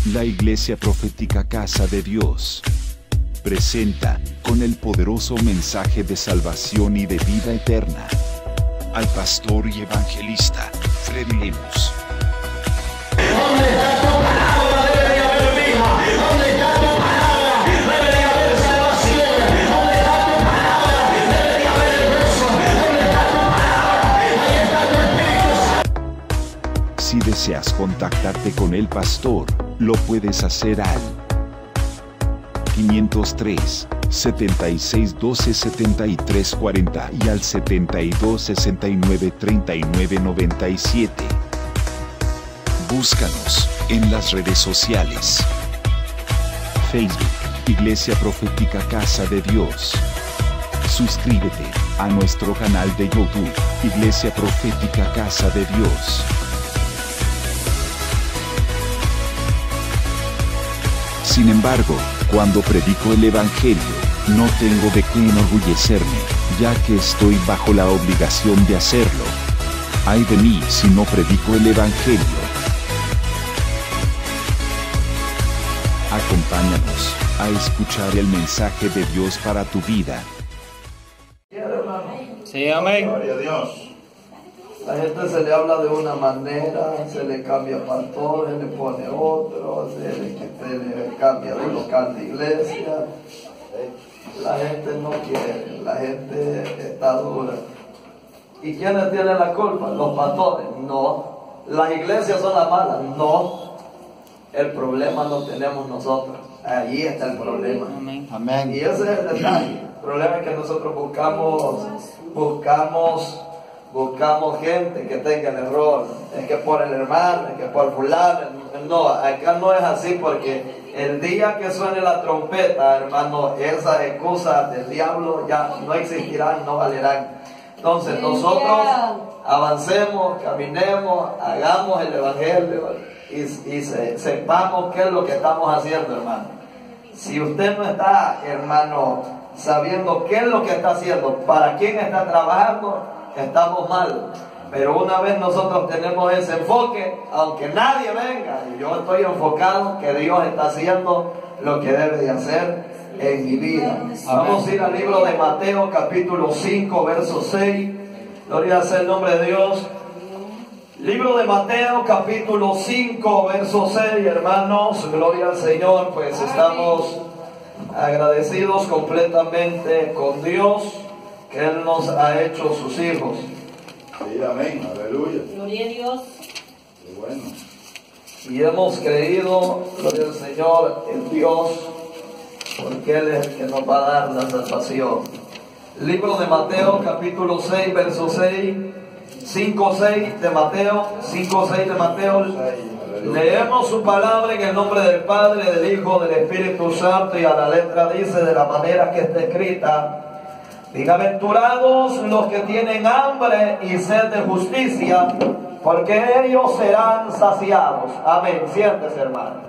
La Iglesia Profética Casa de Dios presenta, con el poderoso mensaje de salvación y de vida eterna, al pastor y evangelista, Freddy Lemus. ¿Dónde está tu palabra? Debe de haber vida. ¿Dónde está tu palabra? Debe de haber salvación. ¿Dónde está tu palabra? Debe de haber el gozo. ¿Dónde está tu palabra? Ahí está tu Espíritu. Si deseas contactarte con el pastor, lo puedes hacer al 503 76 12 73 40 y al 72 69 39 97. Búscanos en las redes sociales: Facebook, Iglesia Profética Casa de Dios. Suscríbete a nuestro canal de YouTube, Iglesia Profética Casa de Dios. Sin embargo, cuando predico el Evangelio, no tengo de qué enorgullecerme, ya que estoy bajo la obligación de hacerlo. Ay de mí si no predico el Evangelio. Acompáñanos a escuchar el mensaje de Dios para tu vida. Sí, amén. Gloria a Dios. La gente se le habla de una manera, se le cambia pastor, se le pone otro, se le cambia de local de iglesia. La gente no quiere, la gente está dura. ¿Y quiénes tienen la culpa? ¿Los pastores? No. ¿Las iglesias son las malas? No. El problema lo tenemos nosotros. Ahí está el problema. Amén. Amén. Y ese es el detalle. El problema es que nosotros buscamos gente que tenga el error. Es que por el hermano, es que por fulano. No, acá no es así, porque el día que suene la trompeta, hermano, esas excusas del diablo ya no existirán, no valerán. Entonces nosotros avancemos, caminemos, hagamos el evangelio y sepamos qué es lo que estamos haciendo, hermano. Si usted no está, hermano, sabiendo qué es lo que está haciendo, para quién está trabajando, estamos mal. Pero una vez nosotros tenemos ese enfoque, aunque nadie venga, y yo estoy enfocado que Dios está haciendo lo que debe de hacer en mi vida. Vamos a ir al libro de Mateo capítulo 5 verso 6. Gloria sea el nombre de Dios. Libro de Mateo capítulo 5 verso 6, hermanos, gloria al Señor. Pues estamos agradecidos completamente con Dios, que Él nos ha hecho sus hijos. Sí, amén, aleluya. Gloria a Dios. Qué bueno. Y hemos creído, gloria al Señor, en Dios, porque Él es el que nos va a dar la salvación. Libro de Mateo capítulo 6 verso 6, 5-6 de Mateo, 5-6 de Mateo. Leemos su palabra en el nombre del Padre, del Hijo, del Espíritu Santo, y a la letra dice de la manera que está escrita: bienaventurados los que tienen hambre y sed de justicia, porque ellos serán saciados. Amén. Siéntese, hermano.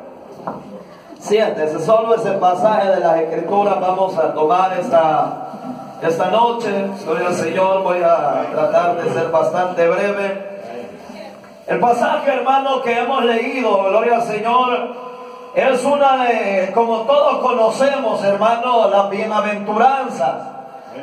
Siéntese. Solo ese pasaje de las Escrituras vamos a tomar esta noche. Gloria al Señor. Voy a tratar de ser bastante breve. El pasaje, hermano, que hemos leído, gloria al Señor, es una de, como todos conocemos, hermano, las bienaventuranzas.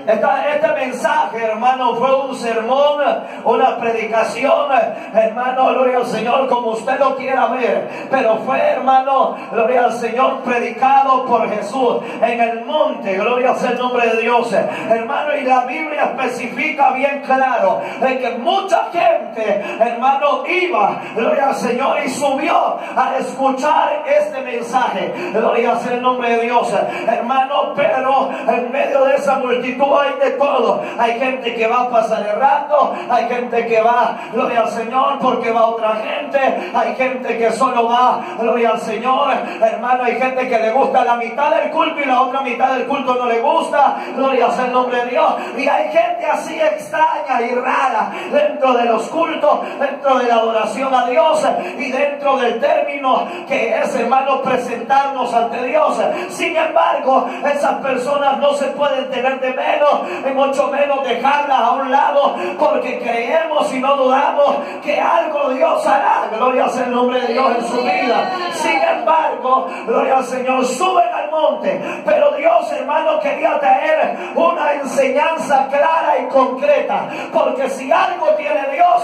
Este mensaje, hermano, fue un sermón, una predicación, hermano, gloria al Señor, como usted lo quiera ver, pero fue, hermano, gloria al Señor, predicado por Jesús en el monte, gloria sea el nombre de Dios, hermano. Y la Biblia especifica bien claro de que mucha gente, hermano, iba, gloria al Señor, y subió a escuchar este mensaje, gloria sea el nombre de Dios, hermano. Pero en medio de esa multitud hay de todo. Hay gente que va a pasar el rato, hay gente que va, gloria al Señor, porque va otra gente, hay gente que solo va, gloria al Señor, hermano. Hay gente que le gusta la mitad del culto y la otra mitad del culto no le gusta, gloria sea el nombre de Dios. Y hay gente así extraña y rara dentro de los cultos, dentro de la adoración a Dios y dentro del término que es, hermano, presentarnos ante Dios. Sin embargo, esas personas no se pueden tener de menos mucho menos dejarlas a un lado, porque creemos y no dudamos que algo Dios hará. Gloria sea el nombre de Dios en su vida. Sin embargo, gloria al Señor, suben al monte, pero Dios, hermano, quería traer una enseñanza clara y concreta, porque si algo tiene Dios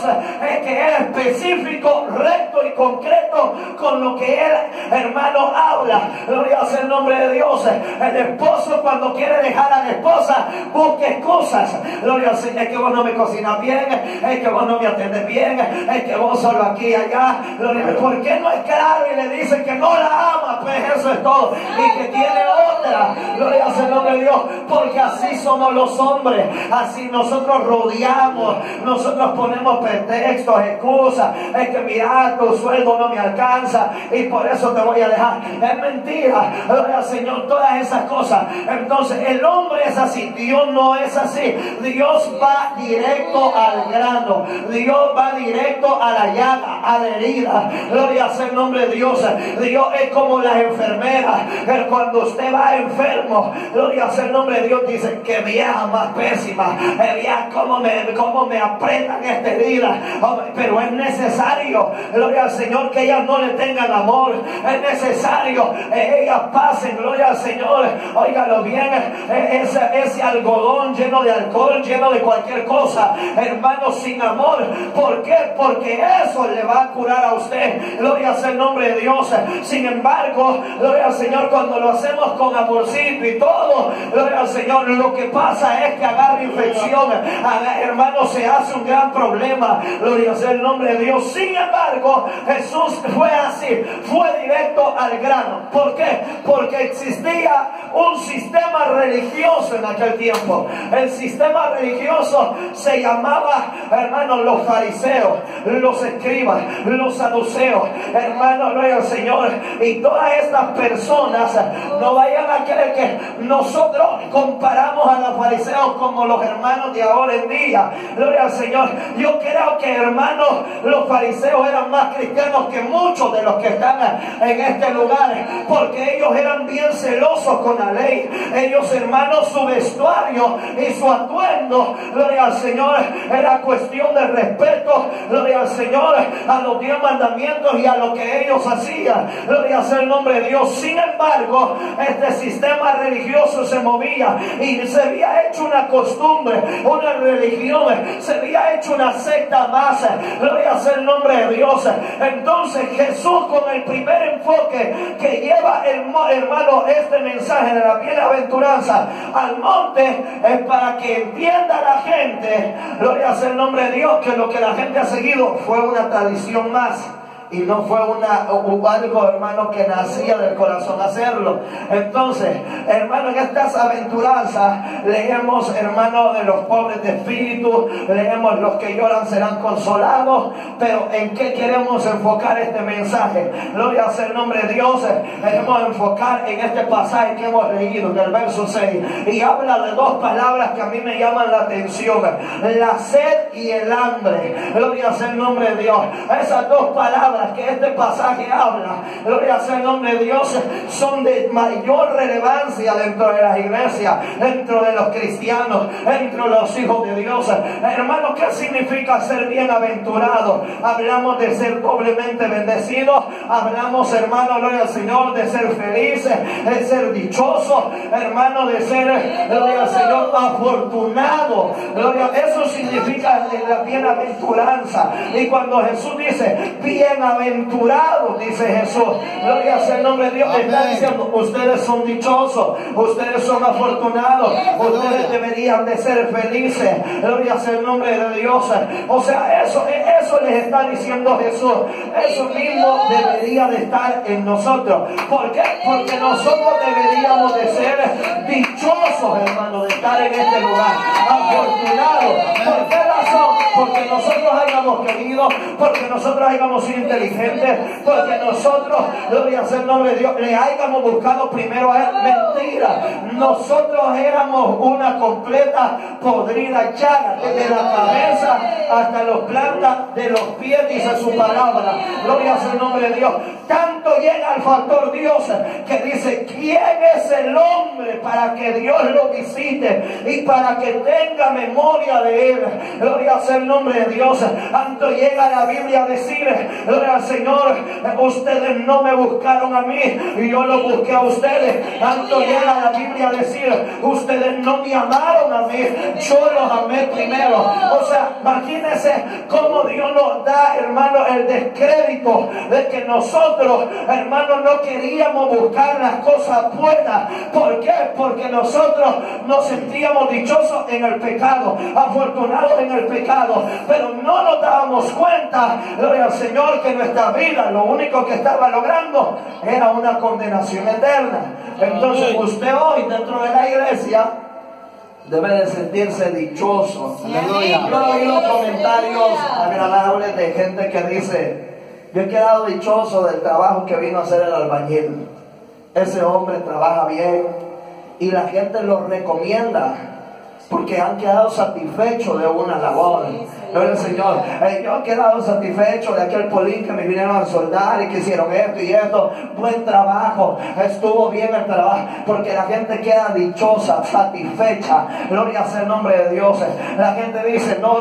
es que es específico, recto y concreto con lo que Él, hermano, habla. Gloria sea el nombre de Dios. El esposo, cuando quiere dejar a la esposa, busca excusas. Gloria al Señor, es que vos no me cocinas bien, es que vos no me atiendes bien, es que vos solo aquí y allá. Gloria, ¿por qué no es claro y le dicen que no la ama? Pues eso es todo, y que tiene otra. Gloria al nombre de Dios, porque así somos los hombres, así nosotros rodeamos, nosotros ponemos pretextos, excusas. Es que mira, tu sueldo no me alcanza y por eso te voy a dejar. Es mentira. Gloria al Señor, todas esas cosas. Entonces el hombre es así, Dios no es así. Dios va directo al grano, Dios va directo a la llaga, a la herida. Gloria sea el nombre de Dios. Dios es como las enfermeras. Cuando usted va enfermo, gloria sea el nombre de Dios, dice que vieja más pésima, vieja cómo me apretan esta herida. Pero es necesario, gloria al Señor, que ellas no le tengan amor. Es necesario ellas pasen, gloria al Señor, óigalo bien, ese algodón lleno de alcohol, lleno de cualquier cosa, hermano, sin amor. ¿Por qué? Porque eso le va a curar a usted. Gloria sea el nombre de Dios. Sin embargo, gloria al Señor, cuando lo hacemos con amorcito y todo, gloria al Señor, lo que pasa es que agarra infección, hermano, se hace un gran problema. Gloria sea el nombre de Dios. Sin embargo, Jesús fue así, fue directo al grano. ¿Por qué? Porque existía un sistema religioso en aquel tiempo. El sistema religioso se llamaba, hermano, los fariseos, los escribas, los saduceos, hermano, gloria al Señor. Y todas estas personas, no vayan a creer que nosotros comparamos a los fariseos como los hermanos de ahora en día. Gloria al Señor. Yo creo que, hermanos, los fariseos eran más cristianos que muchos de los que están en este lugar, porque ellos eran bien celosos con la ley. Ellos, hermanos, su vestuario y su atuendo, gloria al Señor, era cuestión de respeto, gloria al Señor, a los 10 mandamientos y a lo que ellos hacían. Gloria sea el nombre de Dios. Sin embargo, este sistema religioso se movía y se había hecho una costumbre, una religión, se había hecho una secta más. Gloria sea el nombre de Dios. Entonces Jesús, con el primer enfoque que lleva el hermano este mensaje de la bienaventuranza al monte, es para que entienda la gente, gloria sea el nombre de Dios, que lo que la gente ha seguido fue una tradición más. Y no fue algo, hermano, que nacía del corazón hacerlo. Entonces, hermano, en estas aventuranzas leemos, hermano, de los pobres de espíritu, leemos los que lloran serán consolados. Pero ¿en qué queremos enfocar este mensaje? Gloria sea el nombre de Dios. Queremos enfocar en este pasaje que hemos leído, en el verso 6. Y habla de dos palabras que a mí me llaman la atención: la sed y el hambre. Gloria sea el nombre de Dios. Esas dos palabras que este pasaje habla, gloria sea el nombre de Dios, son de mayor relevancia dentro de las iglesias, dentro de los cristianos, dentro de los hijos de Dios. Hermano, ¿qué significa ser bienaventurado? Hablamos de ser doblemente bendecidos, hablamos, hermano, gloria al Señor, de ser felices, de ser dichosos, hermano, de ser, gloria al Señor, afortunado. Gloria, eso significa la bienaventuranza. Y cuando Jesús dice bienaventurado, dice Jesús, gloria sea el nombre de Dios, está diciendo: ustedes son dichosos, ustedes son afortunados, ustedes deberían de ser felices. Gloria sea el nombre de Dios. O sea, eso les está diciendo Jesús. Eso mismo debería de estar en nosotros. ¿Por qué? Porque nosotros deberíamos de ser dichosos, hermano, de estar en este lugar, afortunados. ¿Por qué razón? Porque nosotros hayamos querido, porque nosotros hayamos sido inteligentes, porque nosotros, gloria sea el nombre de Dios, le hayamos buscado primero a Él. Mentira. Nosotros éramos una completa podrida llaga, desde la cabeza hasta los plantas de los pies, dice su palabra. Gloria sea el nombre de Dios. Tanto tanto llega el factor Dios que dice: ¿quién es el hombre para que Dios lo visite y para que tenga memoria de él? Gloria sea el nombre de Dios. Tanto llega la Biblia a decir: gloria al Señor, ustedes no me buscaron a mí y yo lo busqué a ustedes. Tanto llega la Biblia a decir: ustedes no me amaron a mí, yo los amé primero. O sea, imagínense cómo Dios nos da, hermano, el descrédito de que nosotros, hermano, no queríamos buscar las cosas buenas. ¿Por qué? Porque nosotros nos sentíamos dichosos en el pecado, afortunados en el pecado, pero no nos dábamos cuenta, gloria al Señor, que nuestra vida lo único que estaba logrando era una condenación eterna. Entonces usted hoy dentro de la iglesia debe de sentirse dichoso. Yo he oído comentarios agradables de gente que dice: yo he quedado dichoso del trabajo que vino a hacer el albañil. Ese hombre trabaja bien y la gente lo recomienda porque han quedado satisfechos de una labor. Gloria al Señor. Yo he quedado satisfecho de aquel polín que me vinieron a soldar y que hicieron esto y esto. Buen trabajo, estuvo bien el trabajo, porque la gente queda dichosa, satisfecha. Gloria sea el nombre de Dios. La gente dice: no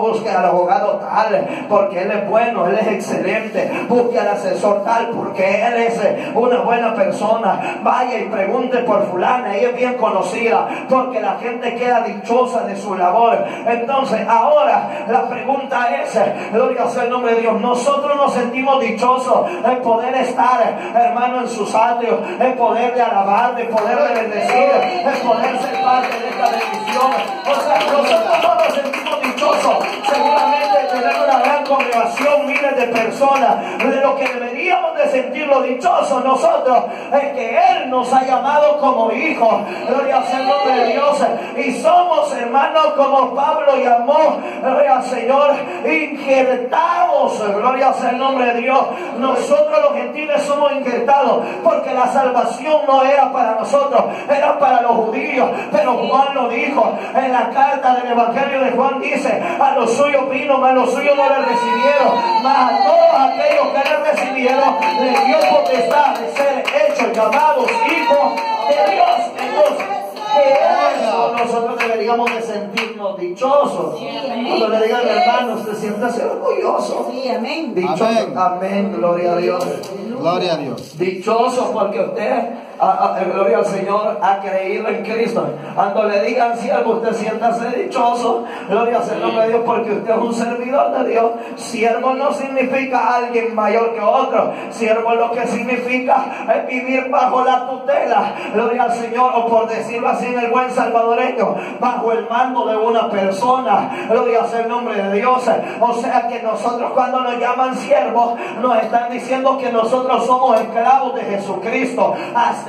busque al abogado tal porque él es bueno, él es excelente. Busque al asesor tal porque él es una buena persona. Vaya y pregunte por fulana, ella es bien conocida, porque la gente queda dichosa de su labor. Entonces ahora la pregunta es, gloria sea el nombre de Dios, nosotros nos sentimos dichosos en poder estar, hermano, en sus atrios, en poder de alabar, de poder de bendecir, en poder ser parte de esta bendición. O sea, nosotros no nos sentimos dichosos seguramente de tener una gran congregación, miles de personas. De lo que deberíamos de sentirlo dichosos nosotros es que Él nos ha llamado como hijos, gloria sea el nombre de Dios, y somos, hermanos, como Pablo llamó, gloria al Señor, injertados, gloria sea el nombre de Dios. Nosotros los gentiles somos injertados porque la salvación no era para nosotros, era para los judíos. Pero Juan lo dijo en la carta del Evangelio de Juan, dice: a los suyos vino, mas los suyos no le recibieron, mas a todos aquellos que le recibieron le dio potestad de ser hechos, llamados hijos de Dios. Entonces, nosotros deberíamos de sentirnos dichosos. Cuando le digan: hermano, se sienta orgulloso. Dichoso. Amén. Gloria a Dios. Gloria a Dios. Dichoso porque usted, gloria al Señor, ha creído en Cristo. Cuando le digan siervo, usted siéntase dichoso. Gloria al nombre de Dios, porque usted es un servidor de Dios. Siervo no significa alguien mayor que otro. Siervo lo que significa es vivir bajo la tutela, gloria al Señor, o por decirlo así en el buen salvadoreño, bajo el mando de una persona. Gloria al nombre de Dios. O sea que nosotros, cuando nos llaman siervos, nos están diciendo que nosotros somos esclavos de Jesucristo.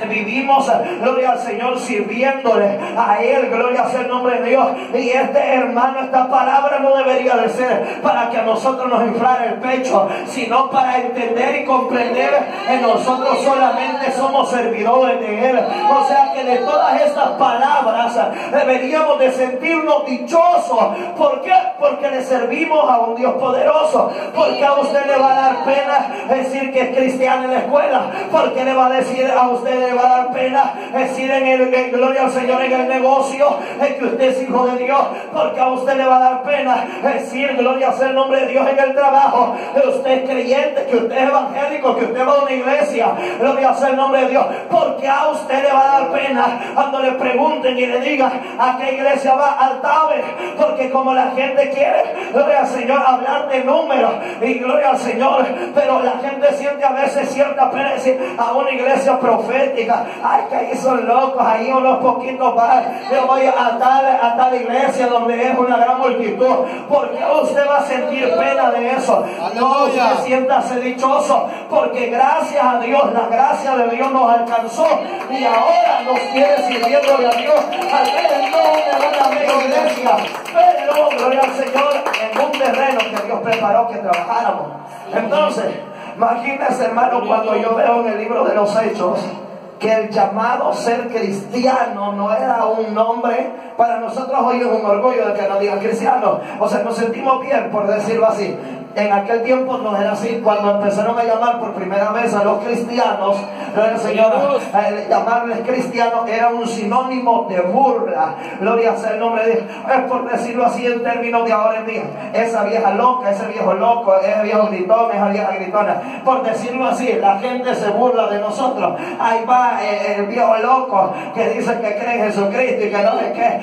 Vivimos, gloria al Señor, sirviéndole a Él. Gloria sea el nombre de Dios. Y hermano, esta palabra no debería de ser para que a nosotros nos inflare el pecho, sino para entender y comprender que nosotros solamente somos servidores de Él. O sea que de todas estas palabras deberíamos de sentirnos dichosos. ¿Por qué? Porque le servimos a un Dios poderoso. Porque a usted le va a dar pena decir que es cristiano en la escuela. Porque le va a decir a usted, le va a dar pena decir en gloria al Señor en el negocio que usted es hijo de Dios. Porque a usted le va a dar pena decir, gloria sea el nombre de Dios, en el trabajo que usted es creyente, que usted es evangélico, que usted va a una iglesia. Gloria sea el nombre de Dios. Porque a usted le va a dar pena cuando le pregunten y le digan a qué iglesia va, al Taber. Porque como la gente quiere, gloria al Señor, hablar de números y gloria al Señor, pero la gente siente a veces cierta pena decir a una iglesia profética: ay, que ahí son locos, ahí unos poquitos más, yo voy a tal iglesia donde es una gran multitud. ¿Por qué usted va a sentir pena de eso? No, usted siéntase dichoso, porque gracias a Dios, la gracia de Dios nos alcanzó y ahora nos quiere sirviéndole a Dios. Al menos no una mega iglesia, pero gloria al Señor, en un terreno que Dios preparó que trabajáramos. Entonces, imagínense, hermano, cuando yo veo en el libro de los Hechos que el llamado ser cristiano no era un nombre. Para nosotros hoy es un orgullo de que nos digan cristianos. O sea, nos sentimos bien por decirlo así. En aquel tiempo no era así. Cuando empezaron a llamar por primera vez a los cristianos, gloria al Señor, llamarles cristianos era un sinónimo de burla. Gloria sea el nombre de Dios. Es por decirlo así en términos de ahora en día. Esa vieja loca, ese viejo loco, ese viejo gritón, esa vieja gritona. Por decirlo así, la gente se burla de nosotros. Ahí va el viejo loco que dice que cree en Jesucristo y que no sé qué.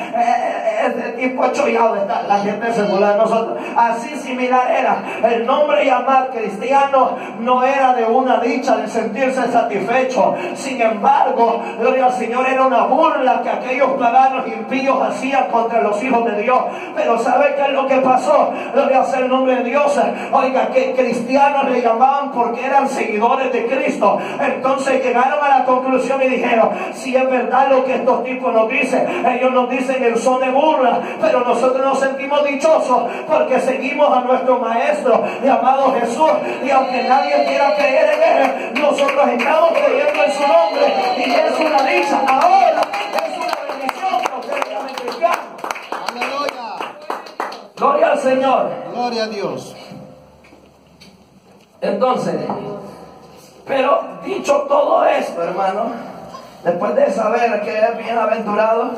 Este tipo chollado está. La gente se burla de nosotros. Así similar era. El nombre llamar cristiano no era de una dicha de sentirse satisfecho. Sin embargo, gloria al Señor, era una burla que aquellos paganos impíos hacían contra los hijos de Dios. Pero ¿sabe qué es lo que pasó? Gloria sea el nombre de Dios. Oiga, que cristianos le llamaban porque eran seguidores de Cristo. Entonces llegaron a la conclusión y dijeron: si es verdad lo que estos tipos nos dicen, ellos nos dicen en son de burla, pero nosotros nos sentimos dichosos porque seguimos a nuestro maestro llamado Jesús, y aunque nadie quiera creer en él, nosotros estamos creyendo en su nombre, y es una dicha. Ahora es una bendición que ustedes llamen cristianos. Aleluya. Gloria al Señor. Gloria a Dios. Entonces, pero dicho todo esto, hermano, después de saber que es bienaventurado,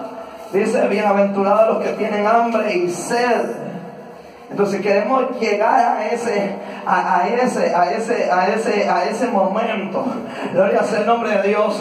dice: bienaventurados los que tienen hambre y sed. Entonces queremos llegar a ese momento. Gloria sea el nombre de Dios.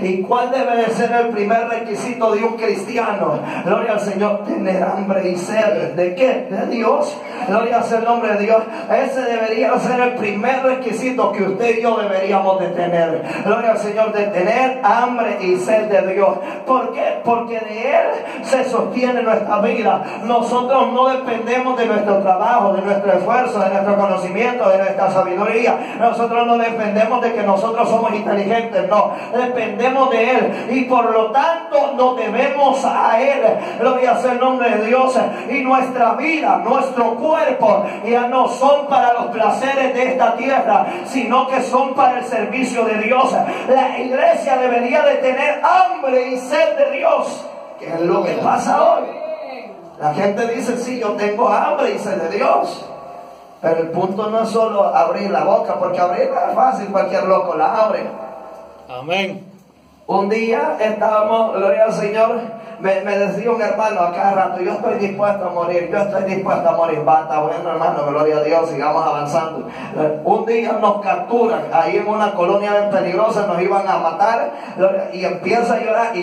¿Y cuál debe de ser el primer requisito de un cristiano? Gloria al Señor: tener hambre y sed. ¿De qué? De Dios. Gloria sea el nombre de Dios. Ese debería ser el primer requisito que usted y yo deberíamos de tener. Gloria al Señor, de tener hambre y sed de Dios. ¿Por qué? Porque de Él se sostiene nuestra vida. Nosotros no dependemos de nuestro trabajo, de nuestro esfuerzo, de nuestro conocimiento, de nuestra sabiduría. Nosotros no dependemos de que nosotros somos inteligentes, no, dependemos de Él, y por lo tanto nos debemos a Él. Gloria sea el nombre de Dios. Y nuestra vida, nuestro cuerpo ya no son para los placeres de esta tierra, sino que son para el servicio de Dios. La iglesia debería de tener hambre y sed de Dios, que es lo que pasa hoy. La gente dice: sí, yo tengo hambre y sed de Dios. Pero el punto no es solo abrir la boca, porque abrirla es fácil, cualquier loco la abre. Amén. Un día estábamos, gloria al Señor, me decía un hermano a cada rato: yo estoy dispuesto a morir, yo estoy dispuesto a morir. Basta, bueno, hermano, gloria a Dios, sigamos avanzando. Un día nos capturan ahí en una colonia bien peligrosa, nos iban a matar, y empieza a llorar, y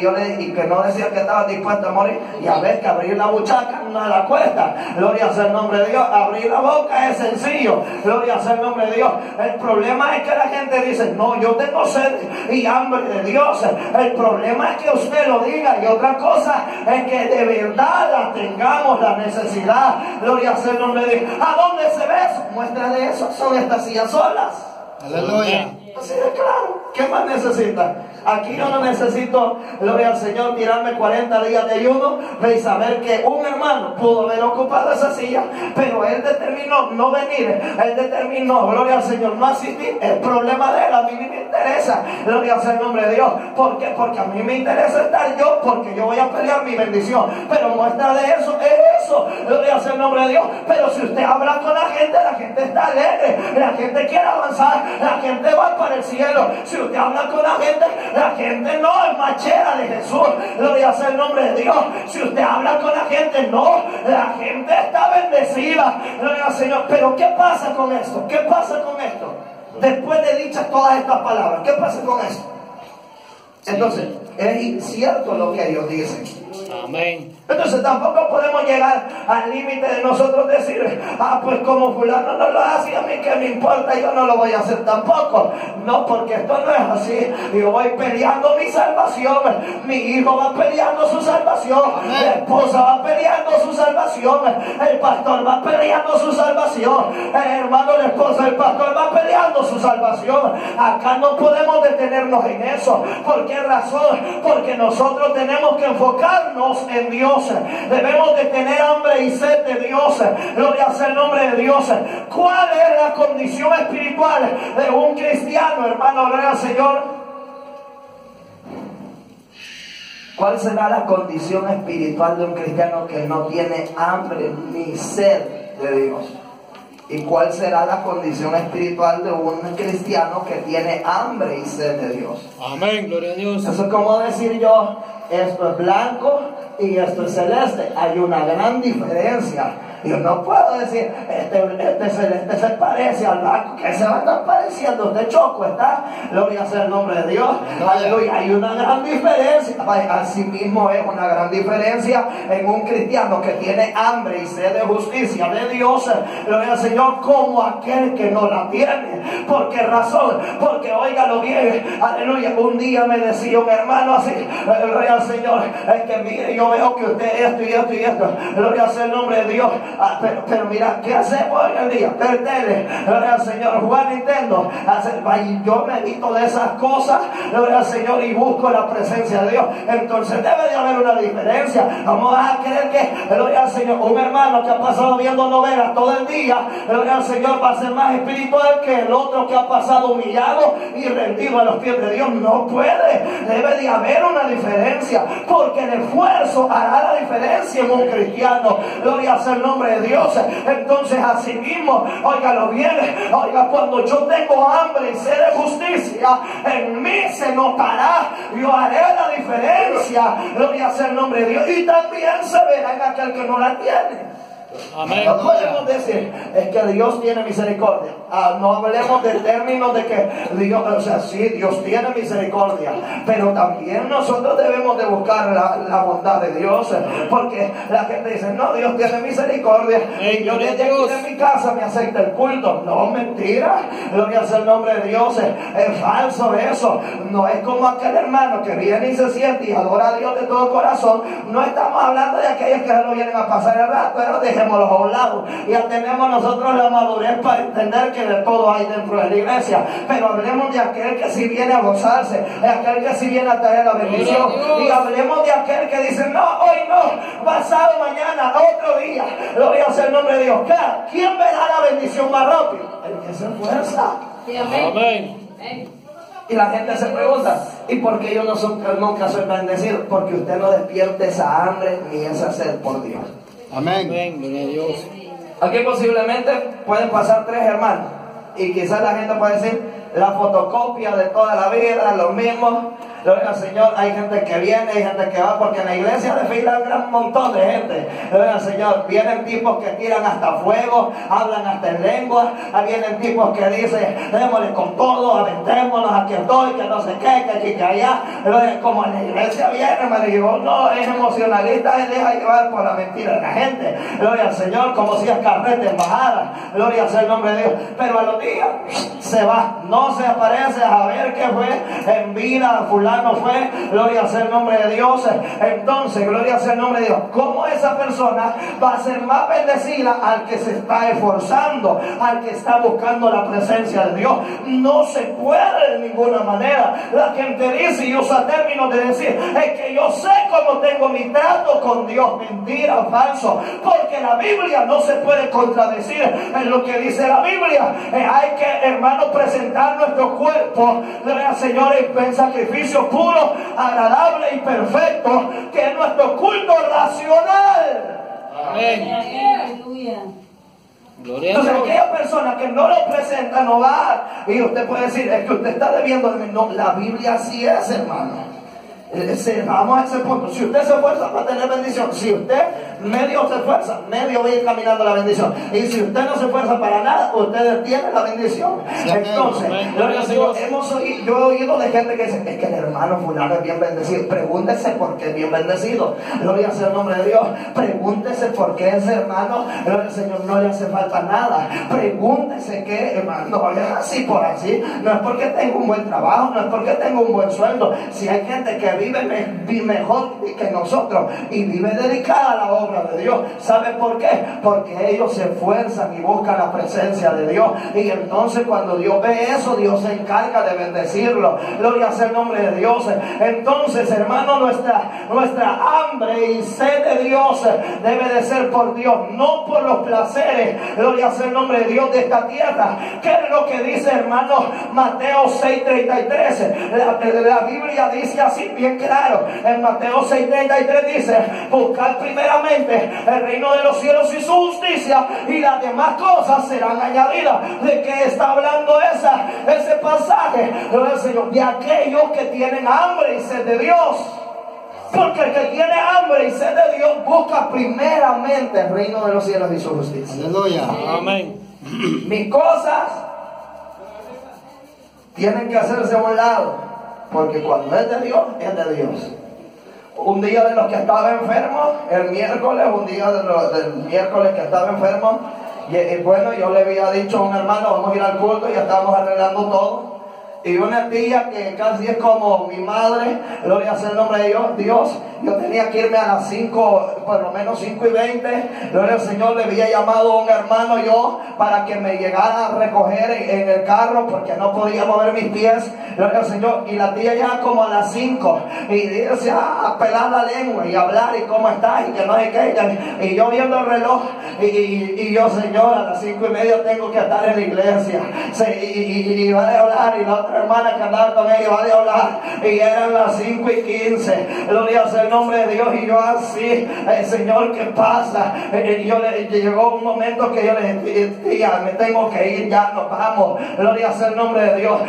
que no decía que estaba dispuesto a morir. Y a ver, que abrir la buchaca no la cuesta. Gloria sea el nombre de Dios. Abrir la boca es sencillo. Gloria sea el nombre de Dios. El problema es que la gente dice: no, yo tengo sed y hambre de Dios. El problema es que usted lo diga, y otra cosa es que de verdad la tengamos la necesidad. Gloria sea el nombre de Dios. ¿A dónde se ve eso? Muestra de eso son estas sillas solas. Aleluya. Así de claro. ¿Qué más necesita? Aquí yo no necesito, gloria al Señor, tirarme 40 días de ayuno y saber que un hermano pudo haber ocupado esa silla, pero él determinó no venir. Él determinó, gloria al Señor, no asistir. El problema de él, a mí me interesa. Gloria sea el nombre de Dios. ¿Por qué? Porque a mí me interesa estar yo, porque yo voy a pelear mi bendición. Pero muestra de eso es eso. Gloria sea el nombre de Dios. Pero si usted habla con la gente está alegre. La gente quiere avanzar. La gente va para el cielo. Si usted habla con la gente no es machera de Jesús. Gloria sea el nombre de Dios. Si usted habla con la gente, no, la gente está bendecida. Gloria al Señor. Pero ¿qué pasa con esto? ¿Qué pasa con esto? Después de dichas todas estas palabras, ¿qué pasa con esto? Entonces, es incierto lo que ellos dicen. Amén. Entonces tampoco podemos llegar al límite de nosotros decir: pues como fulano no lo hace, a mí que me importa, yo no lo voy a hacer tampoco. No, porque esto no es así. Yo voy peleando mi salvación, mi hijo va peleando su salvación, la esposa va peleando su salvación, el pastor va peleando su salvación, el hermano, la esposa, el pastor va peleando su salvación. Acá no podemos detenernos en eso. ¿Por qué razón? Porque nosotros tenemos que enfocarnos en Dios. Debemos de tener hambre y sed de Dios. Gloria sea el nombre de Dios. ¿Cuál es la condición espiritual de un cristiano, hermano? Gloria al Señor. ¿Cuál será la condición espiritual de un cristiano que no tiene hambre ni sed de Dios? ¿Y cuál será la condición espiritual de un cristiano que tiene hambre y sed de Dios? Amén, gloria a Dios. Eso es como decir yo, esto es blanco y esto es celeste. Hay una gran diferencia. Yo no puedo decir, este celeste se parece al blanco, que se va a estar pareciendo. Usted choco, ¿está? Gloria sea el nombre de Dios. Aleluya. Hay una gran diferencia. Asimismo es una gran diferencia en un cristiano que tiene hambre y sed de justicia de Dios. Gloria al Señor, como aquel que no la tiene. ¿Por qué razón? Porque óigalo bien. Aleluya. Un día me decía un hermano así, gloria al Señor, es que mire, yo veo que usted esto y esto y esto. Gloria sea el nombre de Dios. Pero mira, ¿qué hacemos hoy en día? Ver tele, gloria al Señor, jugar Nintendo. Y yo medito de esas cosas, gloria al Señor, y busco la presencia de Dios. Entonces debe de haber una diferencia. Vamos a creer que, gloria al Señor, un hermano que ha pasado viendo novelas todo el día, gloria al Señor, va a ser más espiritual que el otro que ha pasado humillado y rendido a los pies de Dios. No puede. Debe de haber una diferencia, porque el esfuerzo hará la diferencia en un cristiano. Gloria sea el nombre de Dios. Entonces, así mismo, óigalo bien, oiga, cuando yo tengo hambre y sed de justicia, en mí se notará. Yo haré la diferencia. Gloria sea el nombre de Dios. Y también se verá en aquel que no la tiene. Amén. No podemos decir, es que Dios tiene misericordia. No hablemos de términos de que Dios, o sea, sí, Dios tiene misericordia, pero también nosotros debemos de buscar la bondad de Dios, porque la gente dice, no, Dios tiene misericordia, y yo desde aquí en mi casa me acepta el culto. No, mentira, gloria sea el nombre de Dios. Es falso eso. No es como aquel hermano que viene y se siente y adora a Dios de todo corazón. No estamos hablando de aquellos que no vienen a pasar el rato, pero dejémoslos a un lado. Ya tenemos nosotros la madurez para entender que de todo hay dentro de la iglesia, pero hablemos de aquel que sí viene a gozarse, de aquel que sí viene a traer la bendición, y hablemos de aquel que dice, no, hoy no, pasado mañana, otro día. Gloria sea el nombre de Dios. ¿Quién verá la bendición más rápido? El que se esfuerza. Amén. Y la gente se pregunta, ¿y por qué yo nunca soy bendecido? Porque usted no despierte esa hambre ni esa sed por Dios. Amén. Amén, gloria a Dios. Aquí posiblemente pueden pasar 3 hermanos, y quizás la gente puede decir la fotocopia de toda la vida, los mismos. Gloria al Señor, hay gente que viene, hay gente que va, porque en la iglesia desfila un gran montón de gente. Gloria al Señor, vienen tipos que tiran hasta fuego, hablan hasta en lengua, vienen tipos que dicen, démosle con todo, aventémonos, aquí estoy, que no sé qué, que aquí, que allá. Como en la iglesia viene, me digo, no, es emocionalista, y deja llevar por la mentira de la gente. Gloria al Señor, como si es carrete embajada. Gloria sea el nombre de Dios. Pero a los días se va, no se aparece a ver qué fue en vida, fulano fue, gloria sea el nombre de Dios. Entonces, gloria sea el nombre de Dios. ¿Cómo esa persona va a ser más bendecida? Al que se está esforzando, al que está buscando la presencia de Dios. No se puede de ninguna manera. La gente dice y usa términos de decir, es que yo sé cómo tengo mi trato con Dios. Mentira, falso, porque la Biblia no se puede contradecir en lo que dice la Biblia. Hay que, hermanos, presentar nuestro cuerpo, gloria al Señor, en sacrificio puro, agradable y perfecto, que es nuestro culto racional. Amén. Aleluya. Gloria a Entonces, Dios. aquella persona que no lo presenta no va. Y usted puede decir, es que usted está debiendo de mí. No, la Biblia sí es, hermano. Vamos a ese punto. Si usted se esfuerza para tener bendición, si usted medio se esfuerza, medio va a ir caminando la bendición. Y si usted no se esfuerza para nada, usted tiene la bendición. Entonces, gloria al Señor, yo he oído de gente que dice, es que el hermano fulano es bien bendecido. Pregúntese por qué es bien bendecido. Gloria sea el nombre de Dios. Pregúntese por qué ese hermano, gloria al Señor, no le hace falta nada. Pregúntese qué, hermano, no es así por así. No es porque tengo un buen trabajo, no es porque tengo un buen sueldo. Si hay gente que vive mejor que nosotros y vive dedicada a la obra de Dios, ¿sabe por qué? Porque ellos se esfuerzan y buscan la presencia de Dios, y entonces cuando Dios ve eso, Dios se encarga de bendecirlo. Gloria sea el nombre de Dios. Entonces, hermano, nuestra hambre y sed de Dios debe de ser por Dios, no por los placeres, gloria sea el nombre de Dios, de esta tierra. ¿Qué es lo que dice, hermano? Mateo 6:33. La Biblia dice así, bien bien claro. En Mateo 6:33 dice: buscad primeramente el reino de los cielos y su justicia, y las demás cosas serán añadidas. ¿De qué está hablando ese pasaje? Gloria al Señor. De aquellos que tienen hambre y sed de Dios. Porque el que tiene hambre y sed de Dios busca primeramente el reino de los cielos y su justicia. Aleluya. Amén. Mis cosas tienen que hacerse a un lado, porque cuando es de Dios, es de Dios. Un día de los que estaba enfermo, el miércoles, del miércoles que estaba enfermo, y bueno, yo le había dicho a un hermano: vamos a ir al culto, ya estábamos arreglando todo. Y una tía que casi es como mi madre, gloria sea el nombre de Dios, yo tenía que irme a las 5, por lo menos 5:20, gloria al Señor. Le había llamado a un hermano yo para que me llegara a recoger en el carro, porque no podía mover mis pies, gloria al Señor. Y la tía ya como a las 5, y dice a pelar la lengua y hablar, y cómo está, y que no sé qué, y yo viendo el reloj, y yo: Señor, a las 5:30 tengo que estar en la iglesia. Y va a hablar, y la otra hermana que andaba con ella va a hablar, y eran las 5:15, gloria sea el nombre de Dios. Y yo así: Señor, ¿qué pasa? Llegó un momento que yo le dije: tía, me tengo que ir, ya nos vamos, gloria sea el nombre de Dios.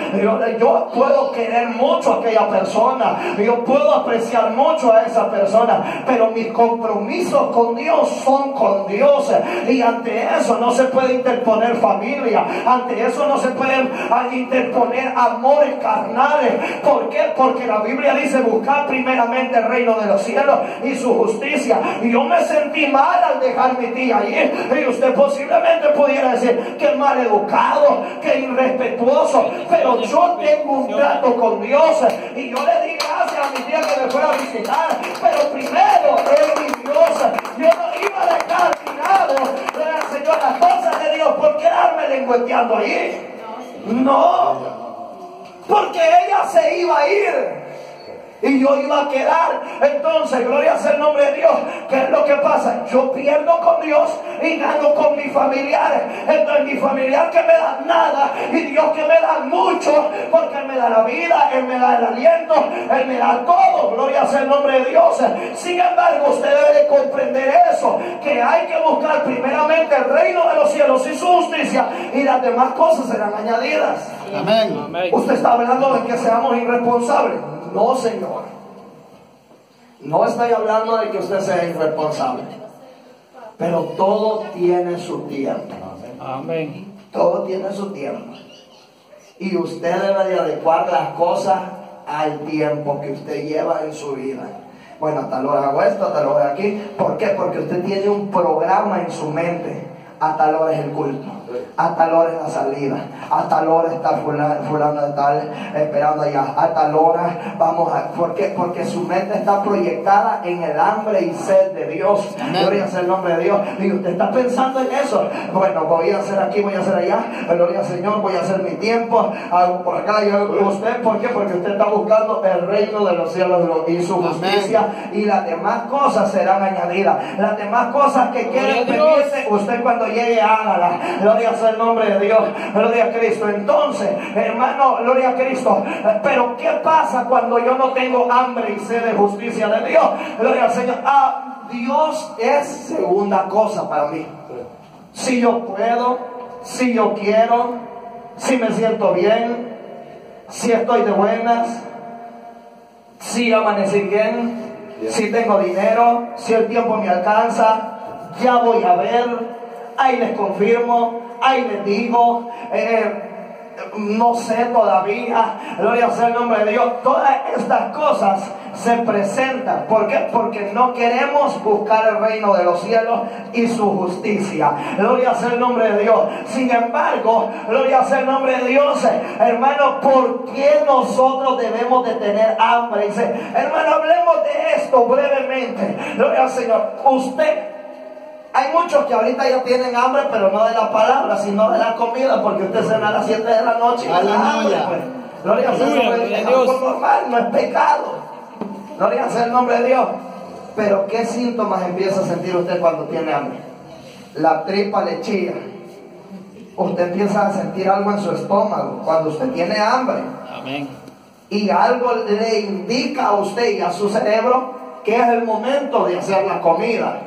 Yo puedo querer mucho a aquella persona, yo puedo apreciar mucho a esa persona, pero mis compromisos con Dios son con Dios, y ante eso no se puede interponer familia, ante eso no se puede interponer amores carnales. ¿Por qué? Porque la Biblia dice: buscar primeramente el reino de los cielos y su justicia. Y yo me sentí mal al dejar mi tía allí, y usted posiblemente pudiera decir: que mal educado, que irrespetuoso, pero yo tengo un trato con Dios, y yo le di gracias a mi tía que me fuera a visitar, pero primero es mi Dios. Yo no iba a dejar tirado, Señor, las cosas de Dios por quedarme lengüeteando allí. No, porque ella se iba a ir y yo iba a quedar. Entonces, gloria sea el nombre de Dios. ¿Qué es lo que pasa? Yo pierdo con Dios y gano con mis familiares. Entonces, mi familiar que me da nada, y Dios que me da mucho, porque Él me da la vida, Él me da el aliento, Él me da todo. Gloria sea el nombre de Dios. Sin embargo, usted debe de comprender eso, que hay que buscar primeramente el reino de los cielos y su justicia, y las demás cosas serán añadidas. Amén. Amén. Usted está hablando de que seamos irresponsables. No, Señor. No estoy hablando de que usted sea irresponsable, pero todo tiene su tiempo. Amén. Todo tiene su tiempo. Y usted debe de adecuar las cosas al tiempo que usted lleva en su vida. Bueno, a tal hora hago esto, a tal hora aquí. ¿Por qué? Porque usted tiene un programa en su mente. A tal hora es el culto, a tal hora es la salida, a tal hora está fulano de tal esperando allá, a tal hora vamos a... ¿Por qué? Porque su mente está proyectada en el hambre y sed de Dios. Gloria sea el nombre de Dios. Y usted está pensando en eso. Bueno, voy a hacer aquí, voy a hacer allá, gloria al Señor, voy a hacer mi tiempo, hago por acá. ¿Usted por qué? Porque usted está buscando el reino de los cielos y su justicia, y las demás cosas serán añadidas. Las demás cosas que quieren pedirse, usted cuando llegue hágala. Gloria sea el nombre de Dios, gloria a Cristo. Entonces, hermano, gloria a Cristo. Pero ¿qué pasa cuando yo no tengo hambre y sed de justicia de Dios? Gloria al Señor. Dios es segunda cosa para mí. Si yo puedo, si yo quiero, si me siento bien, si estoy de buenas, si amanecí bien, si tengo dinero, si el tiempo me alcanza, ya voy a ver. Ahí les confirmo, ahí les digo, no sé todavía, gloria sea el nombre de Dios. Todas estas cosas se presentan. ¿Por qué? Porque no queremos buscar el reino de los cielos y su justicia. Gloria sea el nombre de Dios. Sin embargo, gloria sea el nombre de Dios, hermano, ¿por qué nosotros debemos de tener hambre? Dice, hermano, hablemos de esto brevemente. Gloria al Señor. Hay muchos que ahorita ya tienen hambre, pero no de la palabra, sino de la comida, porque usted cena a las 7 de la noche. Aleluya. Pues. Gloria sea el nombre de Dios. Es normal, no es pecado. Gloria sea el nombre de Dios. Pero ¿qué síntomas empieza a sentir usted cuando tiene hambre? La tripa le chilla. Usted empieza a sentir algo en su estómago cuando usted tiene hambre. Amén. y algo le indica a usted y a su cerebro que es el momento de hacer la comida,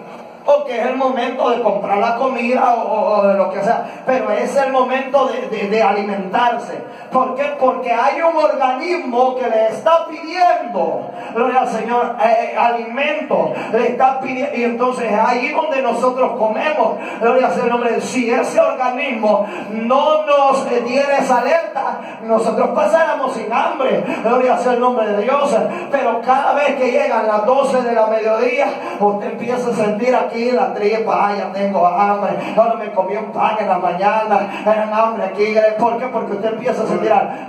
o que es el momento de comprar la comida o de lo que sea, pero es el momento de alimentarse. ¿Por qué? Porque hay un organismo que le está pidiendo, gloria al Señor, alimento, le está pidiendo, y entonces es ahí donde nosotros comemos, gloria al nombre. Si ese organismo no nos diera esa alerta, nosotros pasáramos sin hambre, gloria al nombre de Dios. Pero cada vez que llegan las 12 de la mediodía, usted empieza a sentir aquí la tripa, ya tengo hambre, ahora me comí un pan en la mañana, tengo hambre aquí. ¿Por qué? Porque usted empieza a sentir,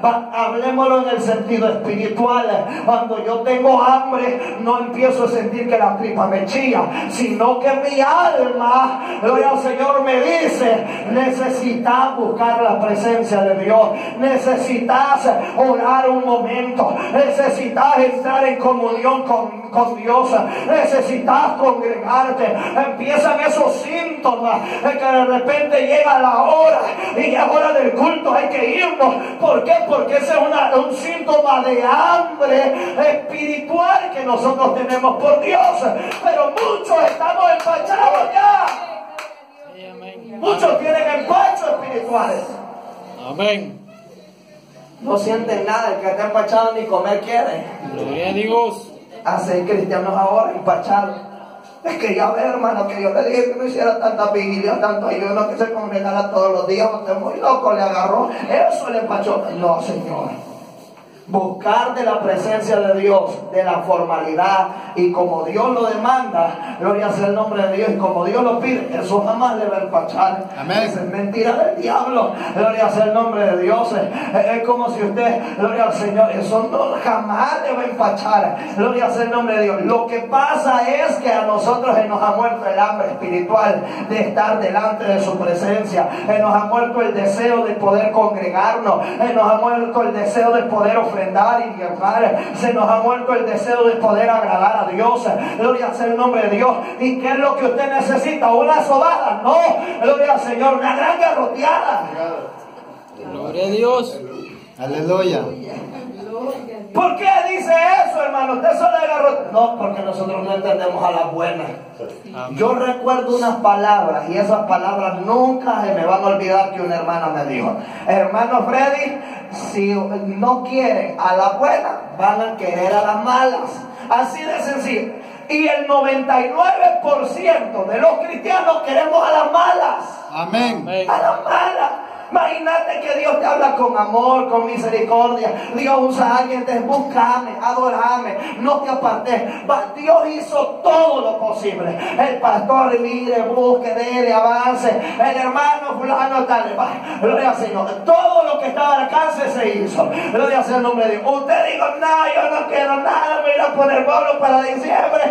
hablemoslo en el sentido espiritual. Cuando yo tengo hambre, no empiezo a sentir que la tripa me chilla, sino que mi alma, gloria al Señor, me dice: necesitas buscar la presencia de Dios, necesitas orar un momento, necesitas entrar en comunión con Dios, necesitas congregarte. Empiezan esos síntomas de que de repente llega la hora y ya es hora del culto, hay que irnos. ¿Por qué? Porque ese es un síntoma de hambre espiritual que nosotros tenemos por Dios. Pero muchos estamos empachados ya. Muchos tienen empachos espirituales. Amén. No sienten nada, el que está empachado ni comer quiere. Gloria a Dios. Hacen cristianos ahora empachados. Es que ya ve, hermano, que yo le dije que no hiciera tanta vigilia, tanto ayuno, que se congregara todos los días. Usted es muy loco, le agarró. Eso le empachó. No, Señor. Buscar de la presencia de Dios, de la formalidad, y como Dios lo demanda, gloria sea el nombre de Dios, y como Dios lo pide, eso jamás le va a empachar. Amén. Esa es mentira del diablo, gloria sea el nombre de Dios. Es como si usted, gloria al Señor, eso no, jamás le va a empachar, gloria sea el nombre de Dios. Lo que pasa es que a nosotros nos ha muerto el hambre espiritual de estar delante de su presencia, nos ha muerto el deseo de poder congregarnos, nos ha muerto el deseo de poder ofrecer y diezmar, se nos ha muerto el deseo de poder agradar a Dios, gloria sea el nombre de Dios. ¿Y qué es lo que usted necesita? ¿Una sobada? No, gloria al Señor, una gran garroteada. Gloria a Dios. Aleluya. ¿Por qué dice eso, hermano? Usted solo agarró. No, porque nosotros no entendemos a las buenas. Yo recuerdo unas palabras, y esas palabras nunca se me van a olvidar, que una hermana me dijo: hermano Freddy, si no quieren a las buenas, van a querer a las malas. Así de sencillo. Y el 99% de los cristianos queremos a las malas. Amén. A las malas. Imagínate que Dios te habla con amor, con misericordia. Dios usa a alguien, te búscame, adorame, no te apartes. Dios hizo todo lo posible. El pastor mire, busque, dele, avance. El hermano fulano tal, gloria al Señor. Todo lo que estaba al alcance se hizo. Gloria al nombre de Dios. Usted dijo: no, yo no quiero nada, me voy a poner pueblo para diciembre.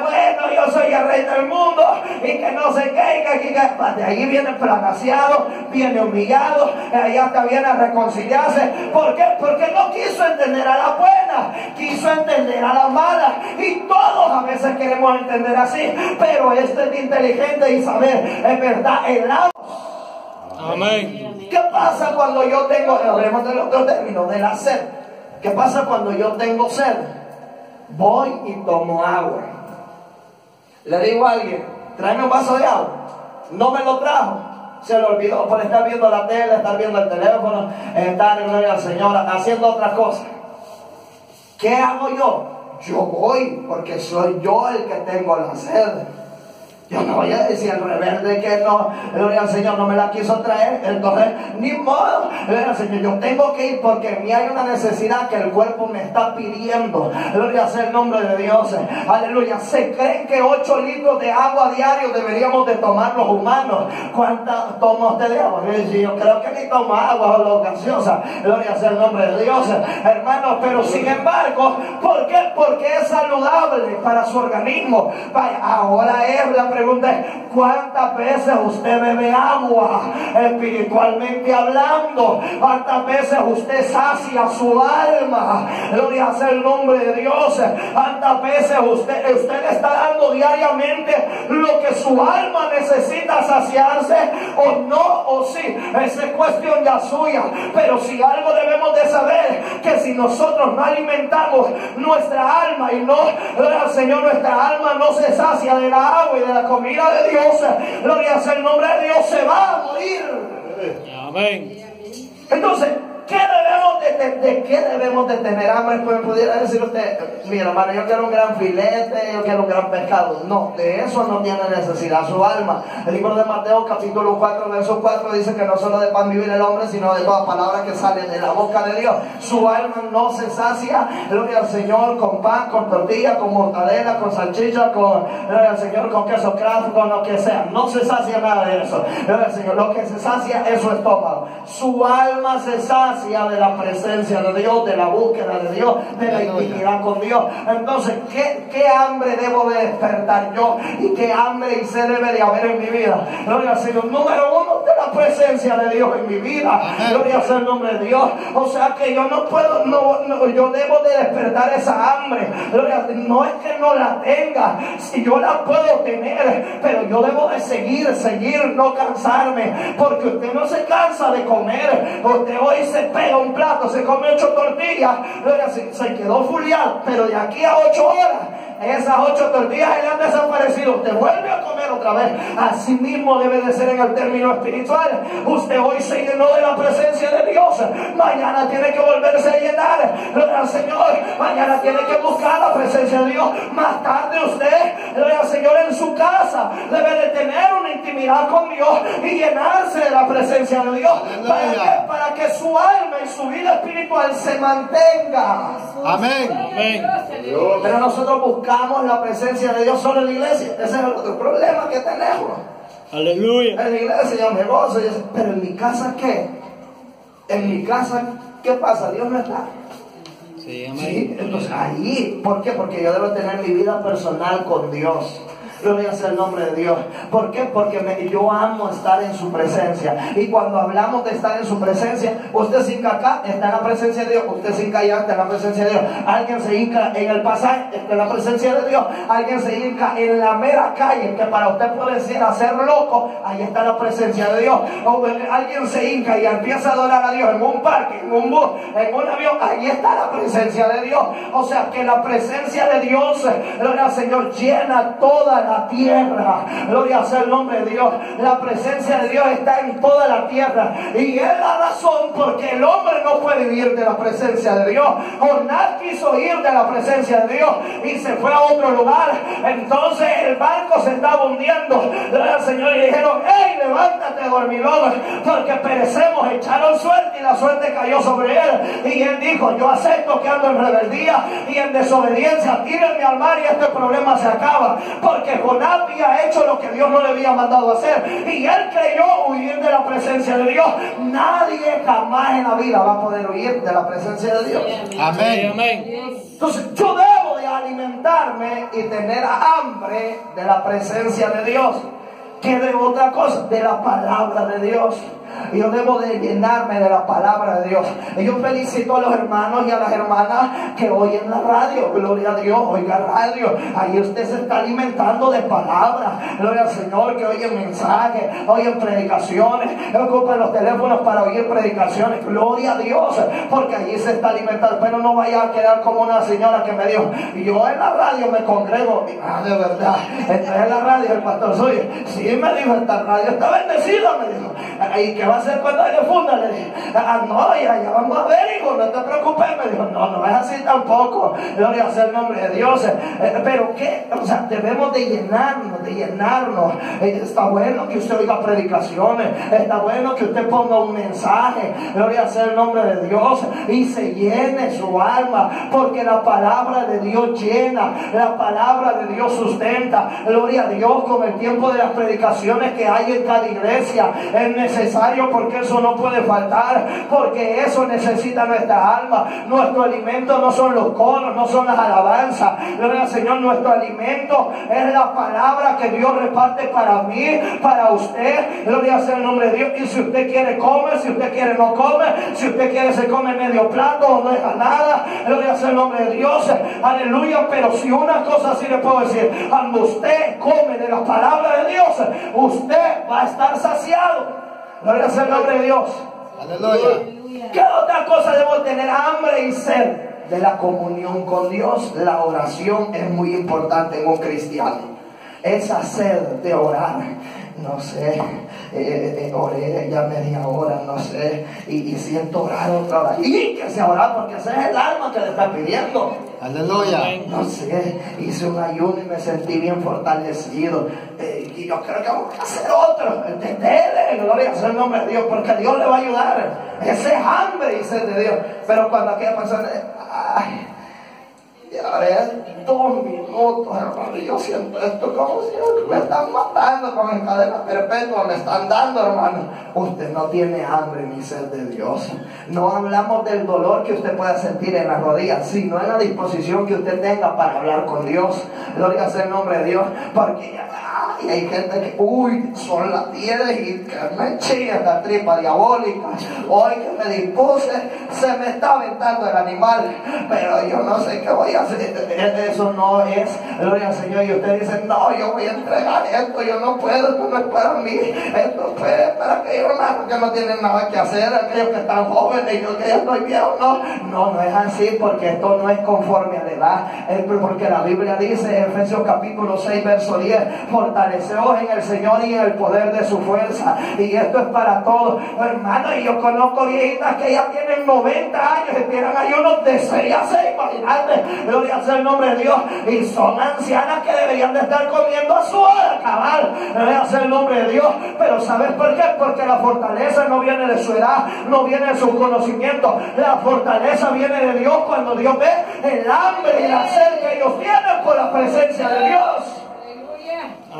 Bueno, yo soy el rey del mundo, y que no sé qué, y que de ahí viene fracasado, viene humillado. Allá hasta viene a reconciliarse. ¿Por qué? Porque no quiso entender a la buena, quiso entender a la mala. Y todos a veces queremos entender así, pero este es inteligente y saber, es verdad, el amor. Amén. ¿Qué pasa cuando yo tengo, hablemos del otro término, de la sed? ¿Qué pasa cuando yo tengo sed? Voy y tomo agua. Le digo a alguien: tráeme un vaso de agua. No me lo trajo. Se lo olvidó por estar viendo la tele, estar viendo el teléfono, estar, gloria al Señor, haciendo otras cosas. ¿Qué hago yo? Yo voy, porque soy yo el que tengo la sed. Yo no voy a decir al rebelde que no, gloria al Señor, no me la quiso traer. Entonces, ni modo, gloria al Señor, yo tengo que ir porque en mí hay una necesidad que el cuerpo me está pidiendo. Gloria sea el nombre de Dios. Aleluya. ¿Se creen que 8 litros de agua diario deberíamos de tomar los humanos? ¿Cuánta toma usted de agua? Yo creo que ni toma agua o lo gaseosa. Gloria sea el nombre de Dios, hermanos. Pero sin embargo, ¿por qué? Porque es saludable para su organismo. Vaya, ahora es la pregunta es: ¿cuántas veces usted bebe agua espiritualmente hablando? ¿Cuántas veces usted sacia su alma? gloria sea el nombre de Dios. ¿Cuántas veces usted le está dando diariamente lo que su alma necesita saciarse, o no, o sí? Esa es cuestión ya suya. Pero si algo debemos de saber, que si nosotros no alimentamos nuestra alma y no, gloria al Señor, nuestra alma no se sacia de la agua y de la comida de Dios, gloria sea el nombre de Dios, se va a morir. Amén. Entonces, ¿de qué debemos de tener hambre? Pues pudiera decir usted, mira hermano, yo quiero un gran filete, yo quiero un gran pescado. No, de eso no tiene necesidad su alma. El libro de Mateo capítulo 4 verso 4 dice que no solo de pan vive el hombre, sino de toda palabra que sale de la boca de Dios. Su alma no se sacia, gloria al Señor, con pan, con tortilla, con mortadela, con salchicha, gloria al Señor, con queso Kraft, con lo que sea. No se sacia nada de eso. Gloria al Señor, lo que se sacia es su estómago. Su alma se sacia de la presencia de Dios, de la búsqueda de Dios, de la intimidad con Dios. Entonces, ¿qué hambre debo de despertar yo? ¿Y qué hambre y sed debe de haber en mi vida? Gloria al Señor. Número uno, de la presencia de Dios en mi vida. Gloria sea el nombre de Dios. O sea que yo no puedo, yo debo de despertar esa hambre. Gloria, no es que no la tenga, si yo la puedo tener, pero yo debo de seguir, no cansarme, porque usted no se cansa de comer. Usted hoy se pega un plato, se come 8 tortillas, se quedó fuliado, pero de aquí a 8 horas esas 8 tortillas le han desaparecido. Usted vuelve a comer otra vez. Así mismo debe de ser en el término espiritual. Usted hoy se llenó de la presencia de Dios, mañana tiene que volverse a llenar. Gloria al Señor. Mañana tiene que buscar la presencia de Dios. Más tarde usted, gloria al Señor, en su casa debe de tener una intimidad con Dios y llenarse de la presencia de Dios. Para que su alma y su vida espiritual se mantenga. Amén. Amén. Pero nosotros buscamos la presencia de Dios solo en la iglesia. Ese es el otro problema que tenemos. Aleluya. En la iglesia yo me gozo, pero en mi casa ¿qué? En mi casa ¿qué pasa? Dios no está. Sí, amén. Sí, entonces ahí, ¿por qué? Porque yo debo tener mi vida personal con Dios. Gloria sea el nombre de Dios. ¿Por qué? Porque yo amo estar en su presencia. Y cuando hablamos de estar en su presencia, usted se hinca acá, está en la presencia de Dios. Usted se hinca allá, está en la presencia de Dios. Alguien se hinca en el pasaje, está en la presencia de Dios. Alguien se hinca en la mera calle, que para usted puede decir hacer loco, ahí está la presencia de Dios. O alguien se hinca y empieza a adorar a Dios en un parque, en un bus, en un avión, ahí está la presencia de Dios. O sea que la presencia de Dios, gloria al Señor, llena toda la tierra. Gloria sea el nombre de Dios. La presencia de Dios está en toda la tierra, y es la razón porque el hombre no puede vivir de la presencia de Dios. Jonás quiso ir de la presencia de Dios y se fue a otro lugar. Entonces el barco se estaba hundiendo. Gloria al Señor, y dijeron: hey, levántate, dormilón, porque perecemos. Echaron suerte y la suerte cayó sobre él, y él dijo: yo acepto que ando en rebeldía y en desobediencia, tírenme al mar y este problema se acaba. Porque Jonás había hecho lo que Dios no le había mandado hacer, y él creyó huir de la presencia de Dios. Nadie jamás en la vida va a poder huir de la presencia de Dios. Amén. Amén. Entonces yo debo de alimentarme y tener hambre de la presencia de Dios. ¿Qué de otra cosa? De la palabra de Dios. Yo debo de llenarme de la palabra de Dios. Y yo felicito a los hermanos y a las hermanas que oyen la radio. Gloria a Dios, oiga radio. Ahí usted se está alimentando de palabras. Gloria al Señor, que oyen mensajes, oyen predicaciones, ocupen los teléfonos para oír predicaciones. Gloria a Dios, porque allí se está alimentando. Pero no vaya a quedar como una señora que me dijo: yo en la radio me congrego. De verdad, entonces en la radio el pastor suyo, sí, me dijo, esta radio está bendecida, me dijo. ¿Y qué va a hacer cuando le funda? Le dije: no, ya vamos a ver, hijo, no te preocupes. Me dijo: no es así tampoco. Gloria sea el nombre de Dios. Pero qué, o sea, debemos de llenarnos. Está bueno que usted oiga predicaciones, está bueno que usted ponga un mensaje, gloria sea el nombre de Dios, y se llene su alma, porque la palabra de Dios llena, la palabra de Dios sustenta. Gloria a Dios. Con el tiempo de las predicaciones predicaciones que hay en cada iglesia. Es necesario, porque eso no puede faltar, porque eso necesita nuestra alma. Nuestro alimento no son los coros, no son las alabanzas. Gloria al Señor, nuestro alimento es la palabra que Dios reparte para mí, para usted. Gloria sea el nombre de Dios. Y si usted quiere, come; si usted quiere, no come; si usted quiere, se come medio plato o no deja nada. Gloria sea el nombre de Dios. Aleluya. Pero si una cosa sí le puedo decir: cuando usted come de la palabra de Dios, usted va a estar saciado. Gloria sea el nombre de Dios. Aleluya. ¿Qué otra cosa debemos tener? Hambre y sed de la comunión con Dios. La oración es muy importante en un cristiano. Esa sed de orar. No sé, oré ya media hora, no sé, y siento orar otra hora. Y que sea orar, porque ese es el alma que le está pidiendo. Aleluya. No sé, hice un ayuno y me sentí bien fortalecido. Y yo creo que vamos a hacer otro. Dele, gloria sea el nombre de Dios, porque Dios le va a ayudar. Ese es hambre y sed de Dios. Pero cuando aquella persona, ay, y ahora es 2 minutos, hermano, y yo siento esto como si me están matando con el cadena perpetua, me están dando, hermano. Usted no tiene hambre ni sed de Dios. No hablamos del dolor que usted pueda sentir en las rodillas, sino en la disposición que usted tenga para hablar con Dios. Gloria sea el nombre de Dios. Porque hay gente que, son las 10 y que me chilla la tripa diabólica. Hoy que me dispuse, se me está aventando el animal, pero yo no sé qué voy a hacer. Eso no es, gloria al Señor. Y usted dice: no, yo voy a entregar esto, yo no puedo, esto no es para mí, esto es para aquellos hermanos que no tienen nada que hacer, aquellos que están jóvenes, y yo que ya estoy viejo. No es así, porque esto no es conforme a la edad. Porque la Biblia dice en Efesios capítulo 6 verso 10: fortaleceos en el Señor y en el poder de su fuerza. Y esto es para todos, hermano. Y yo conozco viejitas que ya tienen 90 años y tienen ayunos de 6 a 6, imagínate. Gloria sea el nombre de Dios. Y son ancianas que deberían de estar comiendo a su hora cabal. Gloria sea el nombre de Dios. Pero ¿sabes por qué? Porque la fortaleza no viene de su edad, no viene de su conocimiento. La fortaleza viene de Dios, cuando Dios ve el hambre y la sed que ellos tienen por la presencia de Dios.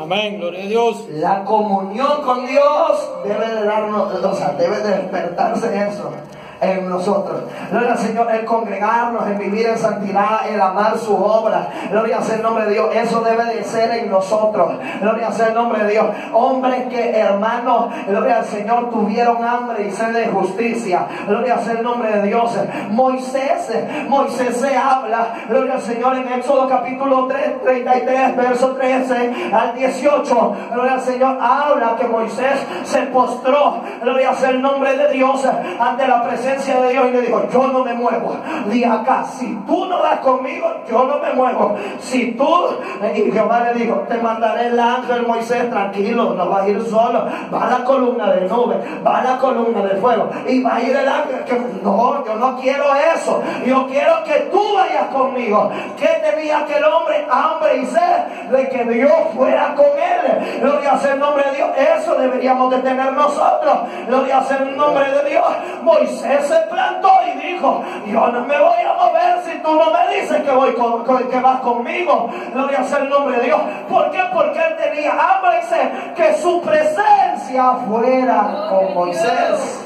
Amén, gloria a Dios. La comunión con Dios debe de darnos, debe de despertarse eso en nosotros. Gloria al Señor, el congregarnos, el vivir en santidad, el amar su obra. Gloria sea el nombre de Dios. Eso debe de ser en nosotros. Gloria sea el nombre de Dios. Hombres que, hermanos, gloria al Señor, tuvieron hambre y sed de justicia. Gloria sea el nombre de Dios. Moisés se habla, gloria al Señor, en Éxodo capítulo 33 verso 13 al 18. Gloria al Señor, habla que Moisés se postró, gloria sea el nombre de Dios, ante la presencia de Dios, y le dijo: yo no me muevo de acá. Si tú no vas conmigo, yo no me muevo. Si tú, y Jehová le dijo: te mandaré el ángel. Moisés, tranquilo, no vas a ir solo, va la columna de nube, va la columna de fuego, y va a ir el ángel. No, yo no quiero eso, yo quiero que tú vayas conmigo. ¿Qué tenía aquel hombre? Hambre y sed de que Dios fuera con él. Gloria sea el nombre de Dios. Eso deberíamos de tener nosotros. Gloria sea el nombre de Dios. Moisés se plantó y dijo: yo no me voy a mover si tú no me dices que vas conmigo. Gloria sea el nombre de Dios. ¿Por qué? Porque él tenía hambre y sed que su presencia fuera con Moisés.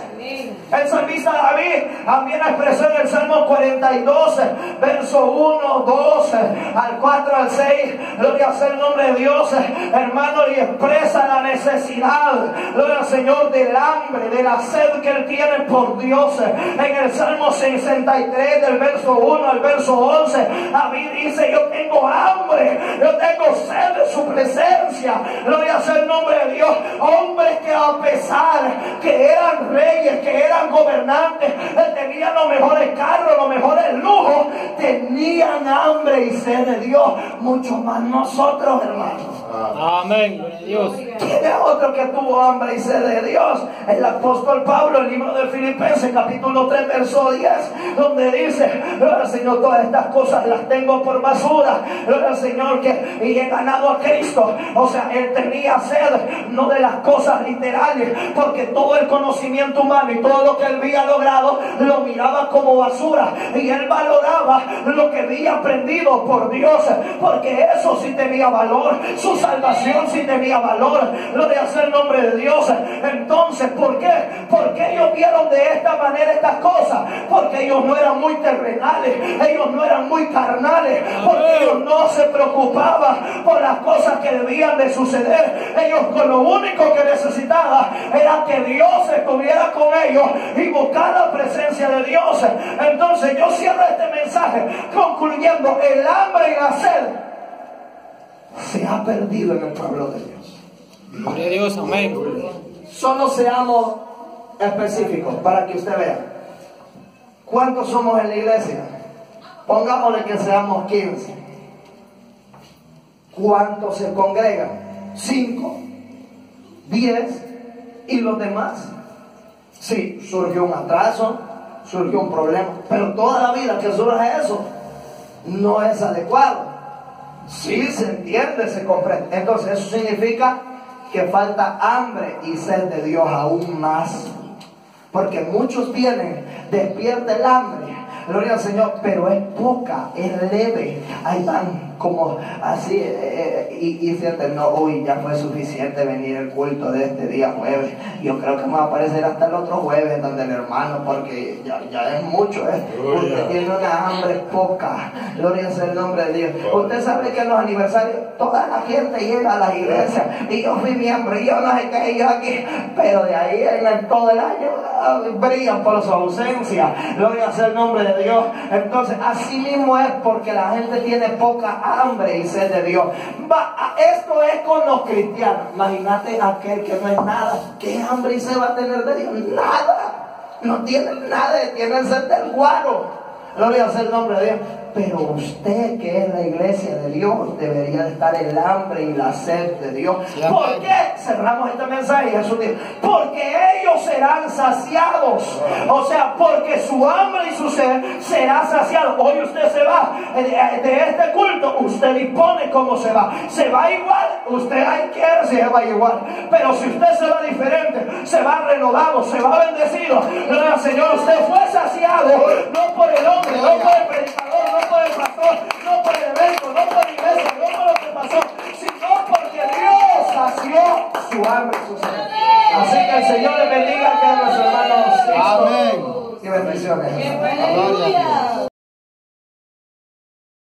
El salmista David también expresó en el Salmo 42, verso 1, 12, al 4, al 6, gloria sea el nombre de Dios, hermano, y expresa la necesidad, gloria al Señor, del hambre, de la sed que él tiene por Dios. En el Salmo 63, del verso 1 al verso 11, David dice: yo tengo hambre, yo tengo sed de su presencia. Gloria sea el nombre de Dios. Hombres que, a pesar que eran reyes, que eran gobernantes, tenían los mejores carros, los mejores lujos, tenían hambre y sed de Dios. Mucho más nosotros, hermanos. Amén, gloria a Dios. ¿Quién es otro que tuvo hambre y sed de Dios? El apóstol Pablo, el libro de Filipenses, capítulo 3, verso 10, donde dice: gloria al Señor, todas estas cosas las tengo por basura. Gloria al Señor, que y he ganado a Cristo. O sea, él tenía sed, no de las cosas literales, porque todo el conocimiento humano y todo lo que él había logrado lo miraba como basura, y él valoraba lo que había aprendido por Dios, porque eso sí tenía valor, su salvación sí tenía valor, lo de hacer el nombre de Dios. Entonces, ¿por qué? Porque ellos vieron de esta manera estas cosas, porque ellos no eran muy terrenales, ellos no eran muy carnales, porque ellos no se preocupaban por las cosas que debían de suceder. Ellos con lo único que necesitaban era que Dios estuviera con ellos y buscar la presencia de Dios. Entonces yo cierro este mensaje concluyendo: el hambre y la sed se ha perdido en el pueblo de Dios. Gloria a Dios, amén. Solo seamos específicos para que usted vea. ¿Cuántos somos en la iglesia? Pongámosle que seamos 15. ¿Cuántos se congregan? 5, 10 y los demás. Sí, surgió un atraso, surgió un problema, pero toda la vida que surge eso no es adecuado. Sí, se entiende, se comprende. Entonces eso significa que falta hambre y sed de Dios aún más, porque muchos vienen, despierta el hambre, gloria al Señor, pero es poca, es leve. Ahí van como así y sienten: no, hoy ya fue suficiente venir el culto de este día jueves, yo creo que me va a aparecer hasta el otro jueves donde el hermano, porque ya es mucho. Usted tiene una hambre poca, gloria sea el nombre de Dios. Usted sabe que en los aniversarios toda la gente llega a la iglesia, y yo fui miembro, y yo no sé qué, y yo aquí, pero de ahí en todo el año brillan por su ausencia, gloria sea el nombre de Dios. Entonces así mismo es, porque la gente tiene poca hambre y sed de Dios. Esto es con los cristianos. Imagínate aquel que no es nada, ¿qué hambre y sed va a tener de Dios? Nada, no tiene nada, tiene sed del guaro, gloria sea el nombre de Dios. Pero usted, que es la iglesia de Dios, debería de estar el hambre y la sed de Dios. ¿Por qué? Cerramos este mensaje y Jesús dice: porque ellos serán saciados. O sea, porque su hambre y su sed será saciado. Hoy usted se va de este culto, usted dispone cómo se va. Se va igual, usted quiere, se va igual. Pero si usted se va diferente, se va renovado, se va bendecido. Gloria al Señor, usted fue saciado, no por el hombre, no por el predicador, no por el pastor, no por el evento, no por la iglesia, no por lo que pasó, sino porque Dios sació su hambre y su sed. Así que el Señor le bendiga a nuestros hermanos. Amén. Y bendiciones. Gloria a Dios.